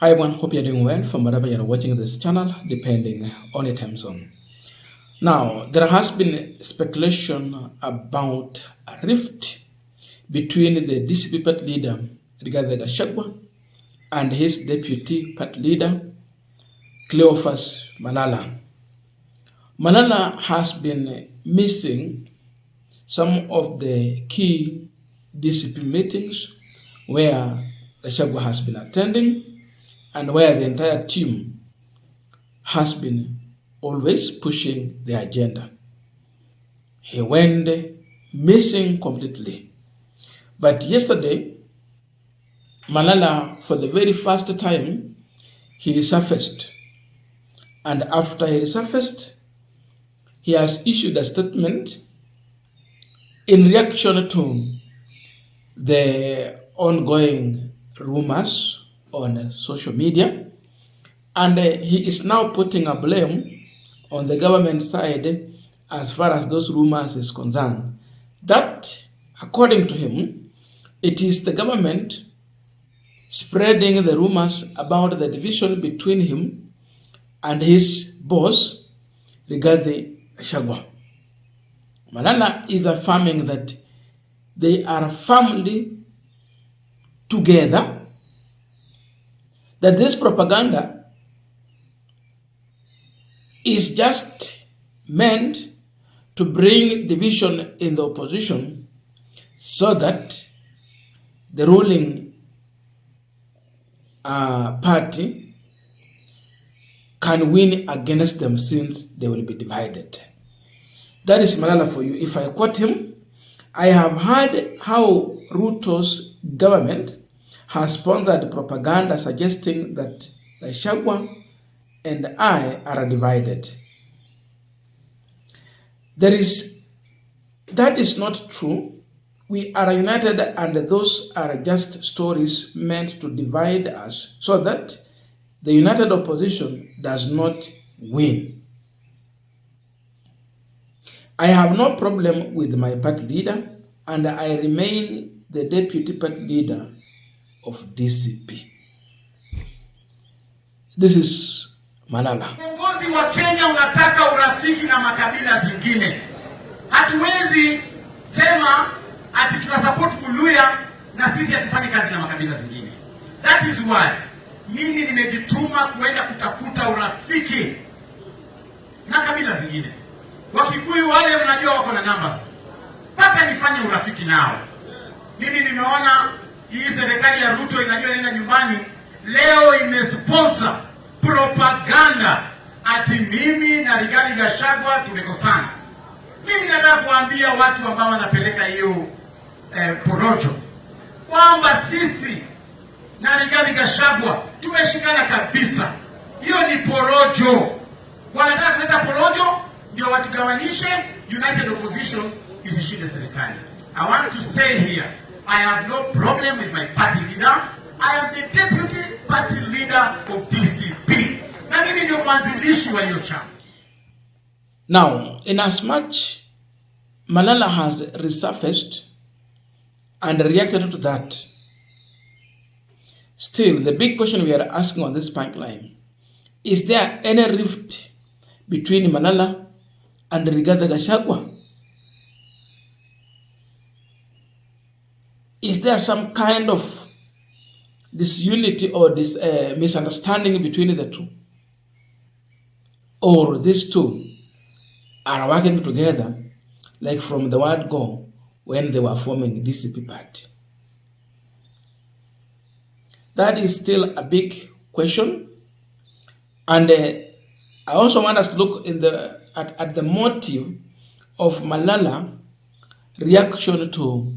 Hi everyone, hope you're doing well from wherever you're watching this channel, depending on your time zone. Now, there has been speculation about a rift between the DCP party leader, Rigathi Gachagua, and his deputy party leader, Cleophas Malala. Malala has been missing some of the key DCP meetings where Gachagua has been attending and where the entire team has been always pushing the agenda. He went missing completely. But yesterday, Malala, for the very first time, he resurfaced. And after he resurfaced, he has issued a statement in reaction to the ongoing rumors on social media. And he is now putting a blame on the government side as far as those rumors is concerned. That, according to him, it is the government spreading the rumors about the division between him and his boss, Rigathi Gachagua. Malala is affirming that they are firmly together, that this propaganda is just meant to bring division in the opposition so that the ruling party can win against them since they will be divided. That is Malala for you. If I quote him, I have heard how Ruto's government has sponsored propaganda suggesting that Gachagua and I are divided. That is not true. We are united, and those are just stories meant to divide us so that the united opposition does not win. I have no problem with my party leader, and I remain the deputy party leader of DCP. This is Malala. Uongozi wa Kenya unataka urafiki na makabila zingine. Hatuwezi sema ati tunasupport Muluya na sisi hatufanyi kazi na makabila zingine. That is why mimi nimejituma kuenda kutafuta urafiki na kabila zingine. Wakikuyu wale mnajua wako na numbers. Paka nifanye urafiki nao. Mimi nimeona hii serikali ya Ruto inajua nenda nyumbani leo imesponsor propaganda ati mimi na Rigathi Gachagua tumekosana. Mimi nataka kuambia watu ambao wanapeleka hiyo porojo kwamba sisi na Rigathi Gachagua tumeshikana kabisa. Hiyo ni porojo. Wanataka kuleta porojo ndio watugawanishe, united opposition isishinde serikali. I want to say here, I have no problem with my party leader. I am the deputy party leader of DCP. Na mimi ndio mwanzilishi wa hiyo chama. Now, in as much Malala has resurfaced and reacted to that, still the big question we are asking on this pipeline, is there any rift between Malala and Rigathi Gachagua? Is there some kind of disunity or this misunderstanding between the two? Or these two are working together like from the word go when they were forming DCP party? That is still a big question. And I also want us to look in at the motive of Malala reaction to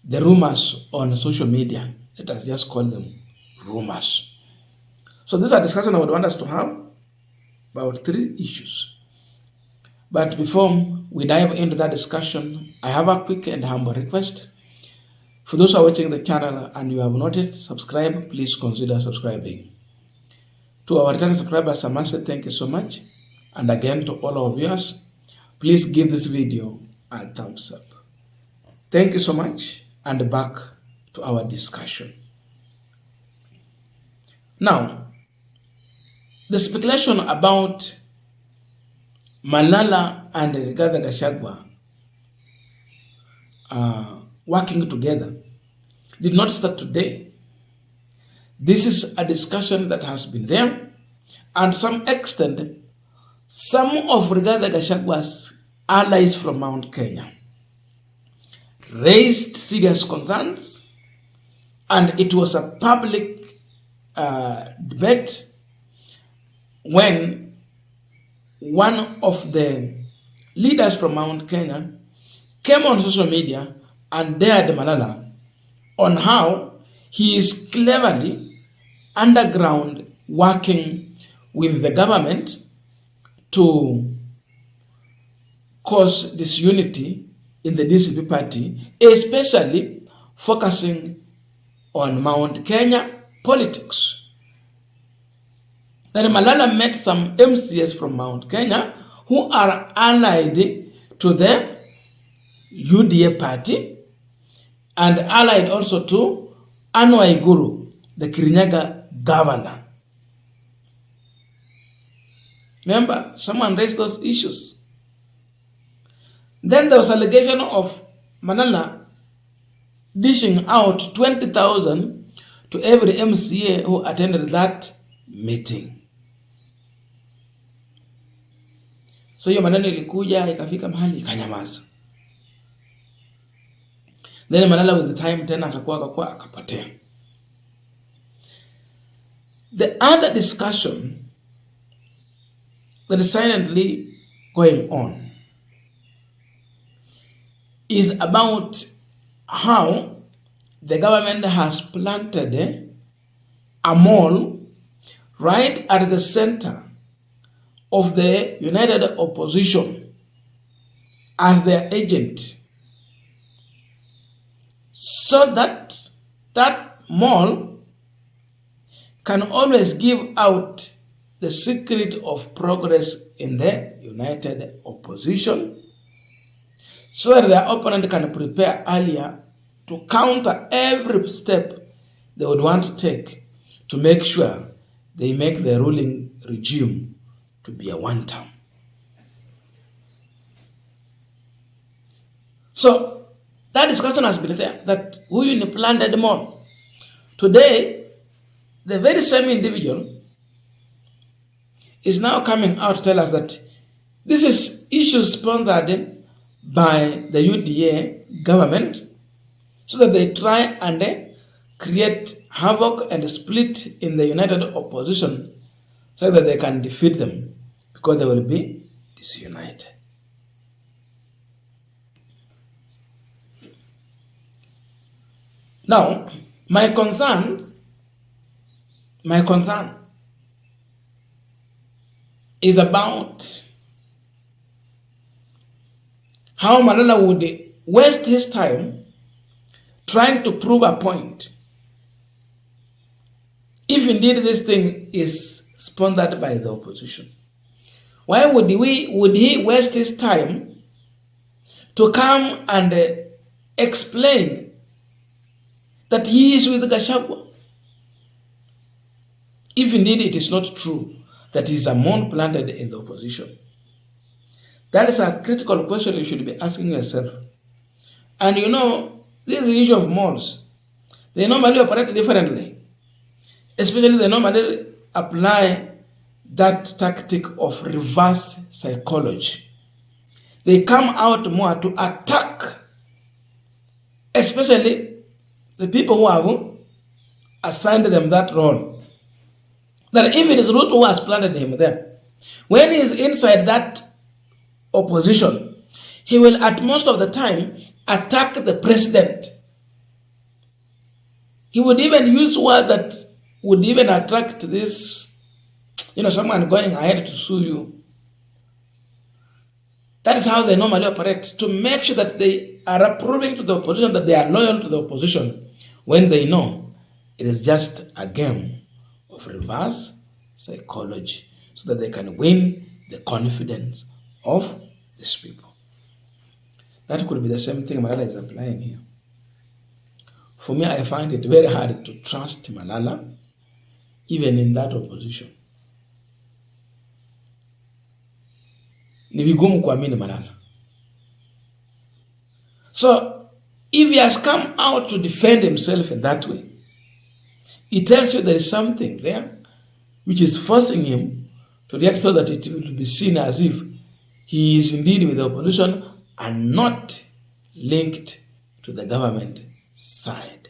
the rumors on social media. Let us just call them rumors. So this is a discussion I would want us to have about 3 issues. But before we dive into that discussion, I have a quick and humble request. For those who are watching the channel and you have not yet subscribed, please consider subscribing. To our returning subscribers, I must say thank you so much. And again, to all our viewers, please give this video a thumbs up. Thank you so much, and back to our discussion. Now, the speculation about Malala and Rigathi Gachagua working together did not start today. This is a discussion that has been there, and to some extent, some of Rigathi Gachagua's allies from Mount Kenya raised serious concerns, and it was a public debate when one of the leaders from Mount Kenya came on social media and dared Malala on how he is cleverly underground working with the government to cause disunity in the DCP party, especially focusing on Mount Kenya politics. Then Malala met some MCs from Mount Kenya who are allied to the UDA party and allied also to Anne Waiguru, the Kirinyaga governor. Remember, someone raised those issues. Then there was allegation of Malala dishing out 20,000 to every MCA who attended that meeting. So hiyo maneno ilikuja ikafika mahali ikanyamaza. Then Malala with the time tena akapotea. The other discussion that is silently going on is about how the government has planted a mall right at the center of the United Opposition as their agent, so that that mall can always give out the secret of progress in the United Opposition, so that their opponent can prepare earlier to counter every step they would want to take to make sure they make the ruling regime to be a one-term. So that discussion has been there, that who planted more. Today, the very same individual is now coming out to tell us that this is issue sponsored by the UDA government, so that they try and create havoc and split in the United Opposition so that they can defeat them, because they will be disunited. Now, my concern is about how Malala would waste his time trying to prove a point, if indeed this thing is sponsored by the opposition. Why would he waste his time to come and explain that he is with Gachagua, if indeed it is not true that he is a man planted in the opposition? That is a critical question you should be asking yourself. And you know, this issue of malls, they normally operate differently. Especially they normally apply that tactic of reverse psychology. They come out more to attack, especially the people who have assigned them that role. That if it is Ruto who has planted him there, when he is inside that opposition, he will at most of the time attack the president. He would even use words that would even attract this, someone going ahead to sue you. That is how they normally operate, to make sure that they are proving to the opposition that they are loyal to the opposition, when they know it is just a game of reverse psychology, so that they can win the confidence of these people. That could be the same thing Malala is applying here. For me, I find it very hard to trust Malala even in that opposition. Ni vigumu kuamini Malala. So, if he has come out to defend himself in that way, it tells you there is something there which is forcing him to react so that it will be seen as if he is indeed with the opposition and not linked to the government side.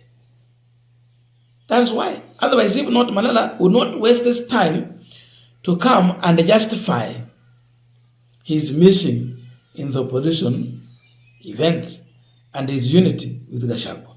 That is why. Otherwise, if not, Malala would not waste his time to come and justify his missing in the opposition events and his unity with Gachagua.